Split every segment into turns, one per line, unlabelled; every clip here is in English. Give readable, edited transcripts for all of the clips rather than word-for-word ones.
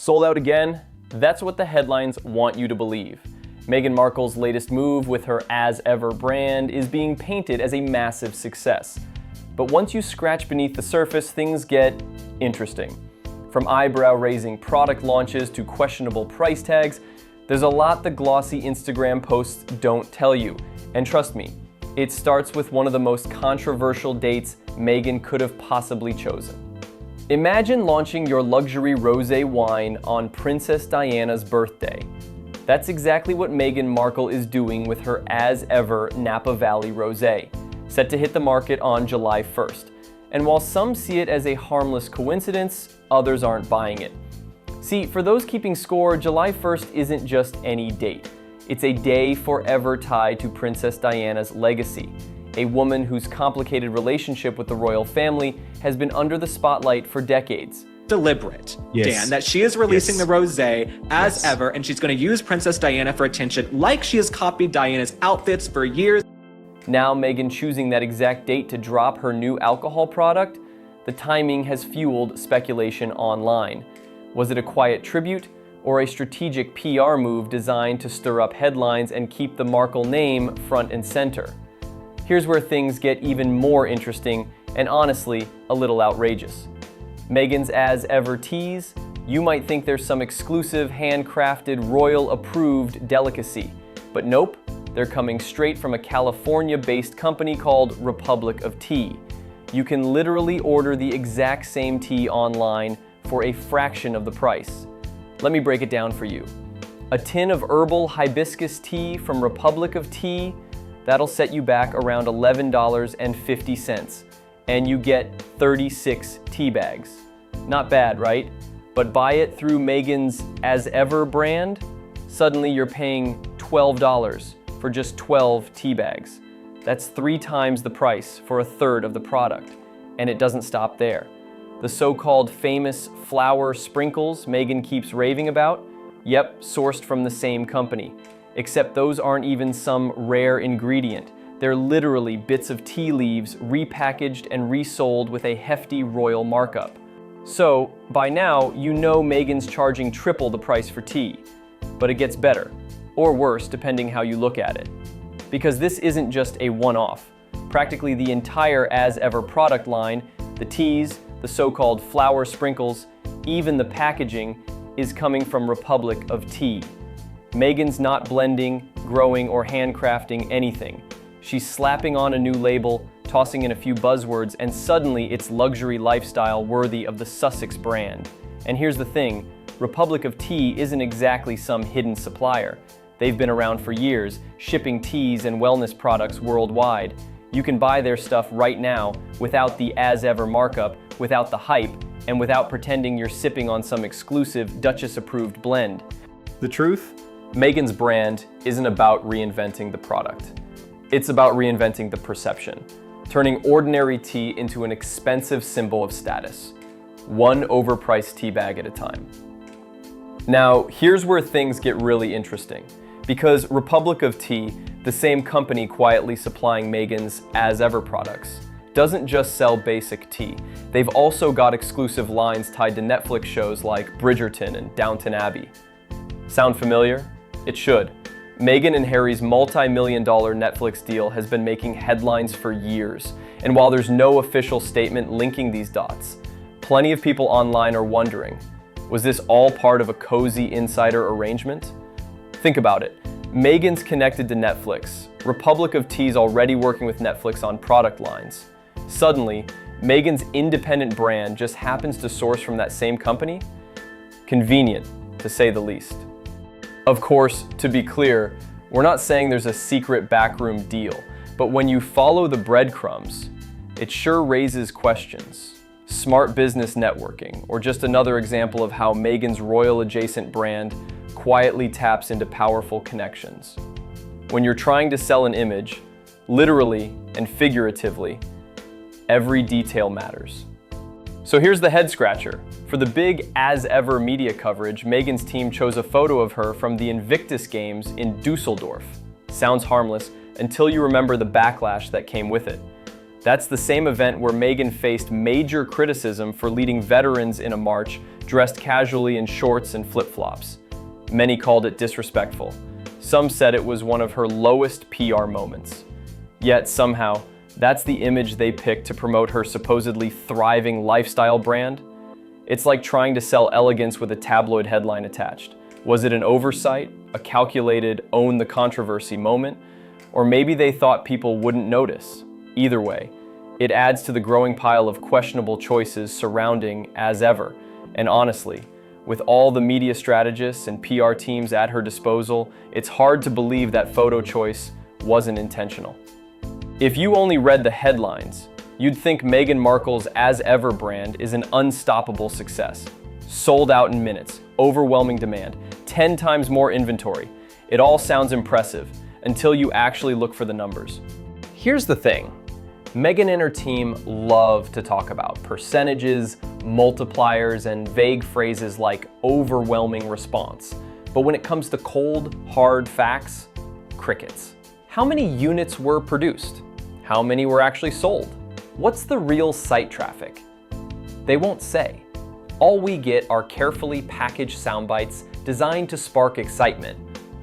Sold out again? That's what the headlines want you to believe. Meghan Markle's latest move with her As Ever brand is being painted as a massive success. But once you scratch beneath the surface, things get interesting. From eyebrow-raising product launches to questionable price tags, there's a lot the glossy Instagram posts don't tell you. And trust me, it starts with one of the most controversial dates Meghan could have possibly chosen. Imagine launching your luxury rosé wine on Princess Diana's birthday. That's exactly what Meghan Markle is doing with her As Ever Napa Valley Rosé, set to hit the market on July 1st. And while some see it as a harmless coincidence, others aren't buying it. See, for those keeping score, July 1st isn't just any date. It's a day forever tied to Princess Diana's legacy, a woman whose complicated relationship with the royal family has been under the spotlight for decades.
Deliberate,
Yes.
Dan, that she is releasing
Yes.
the rosé as
Yes.
ever, and she's going to use Princess Diana for attention like she has copied Diana's outfits for years.
Now Meghan choosing that exact date to drop her new alcohol product, the timing has fueled speculation online. Was it a quiet tribute or a strategic PR move designed to stir up headlines and keep the Markle name front and center? Here's where things get even more interesting and honestly a little outrageous. Meghan's As Ever teas, you might think there's some exclusive handcrafted royal approved delicacy, but nope, they're coming straight from a California-based company called Republic of Tea. You can literally order the exact same tea online for a fraction of the price. Let me break it down for you. A tin of herbal hibiscus tea from Republic of Tea, that'll set you back around $11.50, and you get 36 tea bags. Not bad, right? But buy it through Meghan's As Ever brand, suddenly you're paying $12 for just 12 tea bags. That's 3 times the price for a third of the product. And it doesn't stop there. The so-called famous flower sprinkles Meghan keeps raving about, yep, sourced from the same company. Except those aren't even some rare ingredient. They're literally bits of tea leaves repackaged and resold with a hefty royal markup. So, by now, you know Meghan's charging triple the price for tea. But it gets better, or worse, depending how you look at it. Because this isn't just a one-off. Practically the entire As Ever product line, the teas, the so-called flower sprinkles, even the packaging, is coming from Republic of Tea. Meghan's not blending, growing, or handcrafting anything. She's slapping on a new label, tossing in a few buzzwords, and suddenly it's luxury lifestyle worthy of the Sussex brand. And here's the thing, Republic of Tea isn't exactly some hidden supplier. They've been around for years, shipping teas and wellness products worldwide. You can buy their stuff right now without the As Ever markup, without the hype, and without pretending you're sipping on some exclusive Duchess-approved blend. The truth? Meghan's brand isn't about reinventing the product. It's about reinventing the perception, turning ordinary tea into an expensive symbol of status, one overpriced tea bag at a time. Now, here's where things get really interesting, because Republic of Tea, the same company quietly supplying Meghan's As Ever products, doesn't just sell basic tea. They've also got exclusive lines tied to Netflix shows like Bridgerton and Downton Abbey. Sound familiar? It should. Meghan and Harry's multi-million-dollar Netflix deal has been making headlines for years, and while there's no official statement linking these dots, plenty of people online are wondering, was this all part of a cozy insider arrangement? Think about it. Meghan's connected to Netflix. Republic of Tea's already working with Netflix on product lines. Suddenly, Meghan's independent brand just happens to source from that same company? Convenient, to say the least. Of course, to be clear, we're not saying there's a secret backroom deal, but when you follow the breadcrumbs, it sure raises questions. Smart business networking, or just another example of how Meghan's royal adjacent brand quietly taps into powerful connections. When you're trying to sell an image, literally and figuratively, every detail matters. So here's the head scratcher. For the big As Ever media coverage, Meghan's team chose a photo of her from the Invictus Games in Dusseldorf. Sounds harmless until you remember the backlash that came with it. That's the same event where Meghan faced major criticism for leading veterans in a march dressed casually in shorts and flip-flops. Many called it disrespectful. Some said it was one of her lowest PR moments. Yet somehow, that's the image they picked to promote her supposedly thriving lifestyle brand. It's like trying to sell elegance with a tabloid headline attached. Was it an oversight, a calculated own the controversy moment, or maybe they thought people wouldn't notice? Either way, it adds to the growing pile of questionable choices surrounding As Ever. And honestly, with all the media strategists and PR teams at her disposal, it's hard to believe that photo choice wasn't intentional. If you only read the headlines, you'd think Meghan Markle's As Ever brand is an unstoppable success. Sold out in minutes, overwhelming demand, 10 times more inventory. It all sounds impressive until you actually look for the numbers. Here's the thing. Meghan and her team love to talk about percentages, multipliers, and vague phrases like overwhelming response. But when it comes to cold, hard facts, crickets. How many units were produced? How many were actually sold? What's the real site traffic? They won't say. All we get are carefully packaged sound bites designed to spark excitement,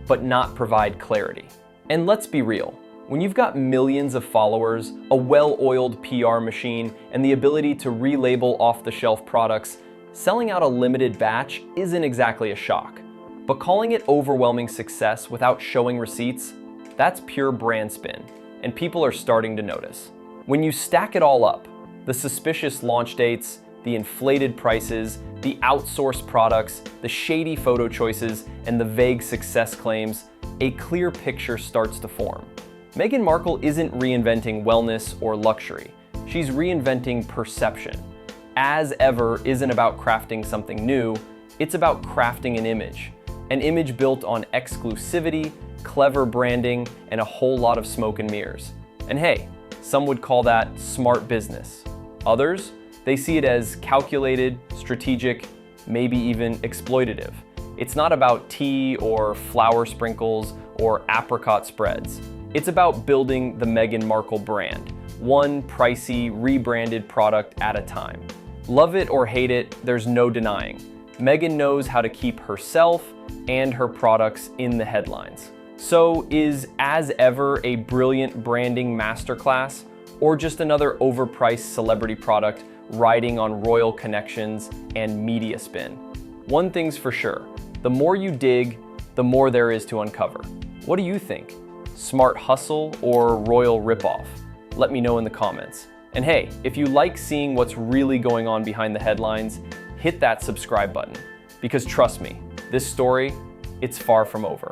but not provide clarity. And let's be real, when you've got millions of followers, a well-oiled PR machine, and the ability to relabel off-the-shelf products, selling out a limited batch isn't exactly a shock. But calling it overwhelming success without showing receipts, that's pure brand spin, and people are starting to notice. When you stack it all up, the suspicious launch dates, the inflated prices, the outsourced products, the shady photo choices, and the vague success claims, a clear picture starts to form. Meghan Markle isn't reinventing wellness or luxury. She's reinventing perception. As Ever isn't about crafting something new, it's about crafting an image built on exclusivity, clever branding, and a whole lot of smoke and mirrors. And hey, some would call that smart business. Others, they see it as calculated, strategic, maybe even exploitative. It's not about tea or flour sprinkles or apricot spreads. It's about building the Meghan Markle brand, one pricey, rebranded product at a time. Love it or hate it, there's no denying. Meghan knows how to keep herself and her products in the headlines. So is As Ever a brilliant branding masterclass, or just another overpriced celebrity product riding on royal connections and media spin? One thing's for sure, the more you dig, the more there is to uncover. What do you think? Smart hustle or royal ripoff? Let me know in the comments. And hey, if you like seeing what's really going on behind the headlines, hit that subscribe button. Because trust me, this story, it's far from over.